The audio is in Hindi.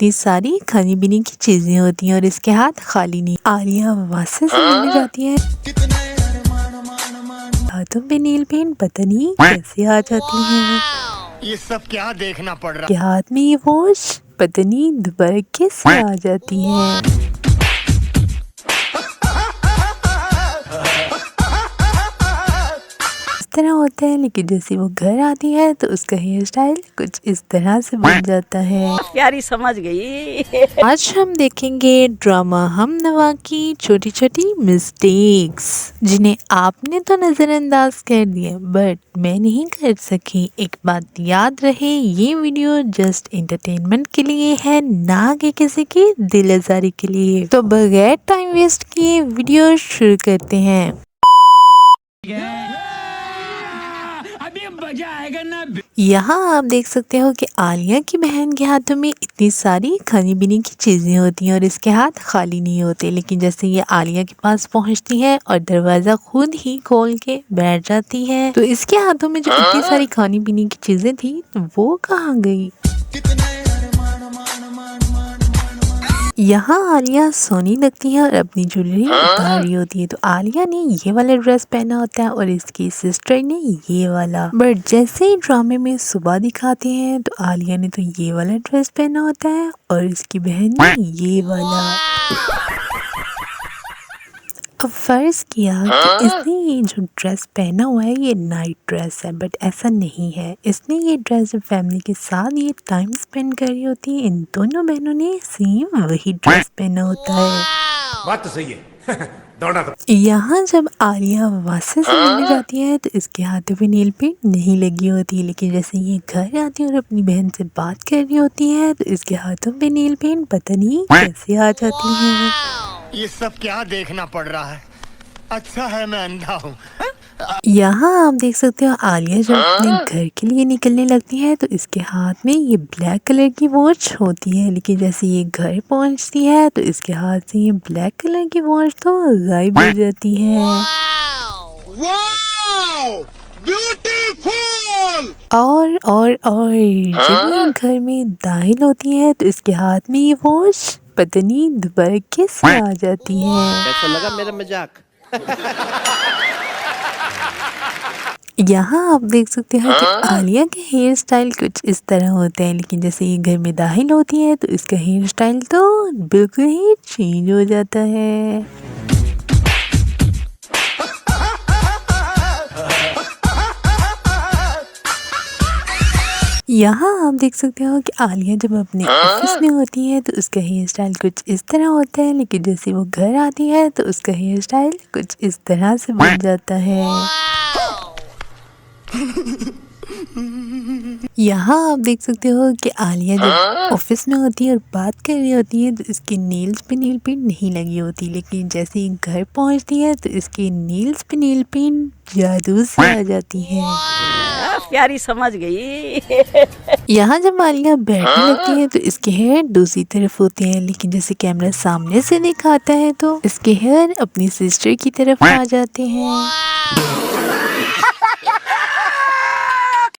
इतनी सारी खाने पीने की चीजें होती हैं और इसके हाथ खाली नहीं। आलिया वहां से मिलने जाती है, हाथों पे नील पेंट पता नहीं कैसे आ जाती है। ये सब क्या देखना पड़ रहा के हाथ में ये वॉश पता नहीं दोबारा कैसे आ जाती है। तरह होता है, लेकिन जैसे वो घर आती है तो उसका हेयर स्टाइल कुछ इस तरह से बन जाता है। प्यारी समझ गई। आज हम देखेंगे ड्रामा हम नवा की छोटी छोटी मिस्टेक्स, जिन्हें आपने तो नजरअंदाज कर दिया बट मैं नहीं कर सकी। एक बात याद रहे, ये वीडियो जस्ट एंटरटेनमेंट के लिए है, ना कि किसी की दिल आजारी के लिए। तो बगैर टाइम वेस्ट किए वीडियो शुरू करते हैं। यहाँ आप देख सकते हो कि आलिया की बहन के हाथों में इतनी सारी खाने पीने की चीजें होती हैं और इसके हाथ खाली नहीं होते। लेकिन जैसे ये आलिया के पास पहुंचती है और दरवाजा खुद ही खोल के बैठ जाती है, तो इसके हाथों में जो इतनी सारी खाने पीने की चीजें थी वो कहाँ गई। यहाँ आलिया सोनी लगती है और अपनी ज्वेलरी उतार रही होती है। तो आलिया ने ये वाला ड्रेस पहना होता है और इसकी सिस्टर ने ये वाला। बट जैसे ही ड्रामे में सुबह दिखाते हैं तो आलिया ने तो ये वाला ड्रेस पहना होता है और इसकी बहन ने ये वाला। अब फर्ज किया कि इसने ये जो ड्रेस पहना हुआ है ये नाइट ड्रेस है, बट ऐसा नहीं है। इसने ये ड्रेस फैमिली के साथ ये टाइम स्पेंड कर रही होती है, इन दोनों बहनों ने सेम वही ड्रेस पहना होता है। बात तो सही है। यहाँ जब आलिया वासे से मिलने जाती है तो इसके हाथों पे नील पेंट नहीं लगी होती, लेकिन जैसे ये घर आती है और अपनी बहन से बात कर रही होती है तो इसके हाथों पे नील पेंट पता नहीं कैसे आ जाती है। ये सब क्या देखना पड़ रहा है। अच्छा है मैं अंधा हूँ। यहाँ आप देख सकते हो आलिया जब अपने घर के लिए निकलने लगती है तो इसके हाथ में ये ब्लैक कलर की वॉच होती है, लेकिन जैसे ये घर पहुंचती है तो इसके हाथ से ये ब्लैक कलर की वॉच तो गायब हो जाती है। और जब ये घर में दाखिल होती है तो इसके हाथ में ये वॉच पता नहीं दोबारा कैसे आ जाती है। कैसा लगा मेरा मजाक? यहाँ आप देख सकते हो कि आलिया के हेयर स्टाइल कुछ इस तरह होते हैं, लेकिन जैसे ये घर में दाखिल होती है तो इसका हेयर स्टाइल तो बिल्कुल ही चेंज हो जाता है। यहाँ आप देख सकते हो कि आलिया जब अपने ऑफिस में होती है तो उसका हेयर स्टाइल कुछ इस तरह होता है, लेकिन जैसे वो घर आती है तो उसका हेयर स्टाइल कुछ इस तरह से बन जाता है। यहाँ आप देख सकते हो कि आलिया जब ऑफिस में होती है और बात कर रही होती है तो इसके नेल्स पे नील पेंट नहीं लगी होती, लेकिन जैसे ही घर पहुंचती है तो इसके नेल्स पे नील पेंट जादू से आ जाती है। प्यारी समझ गई। यहाँ जब आलिया बैठने लगती है तो इसके हेयर दूसरी तरफ होते हैं, लेकिन जैसे कैमरा सामने से दिखाता है तो इसके हेयर अपनी सिस्टर की तरफ आ जाते हैं।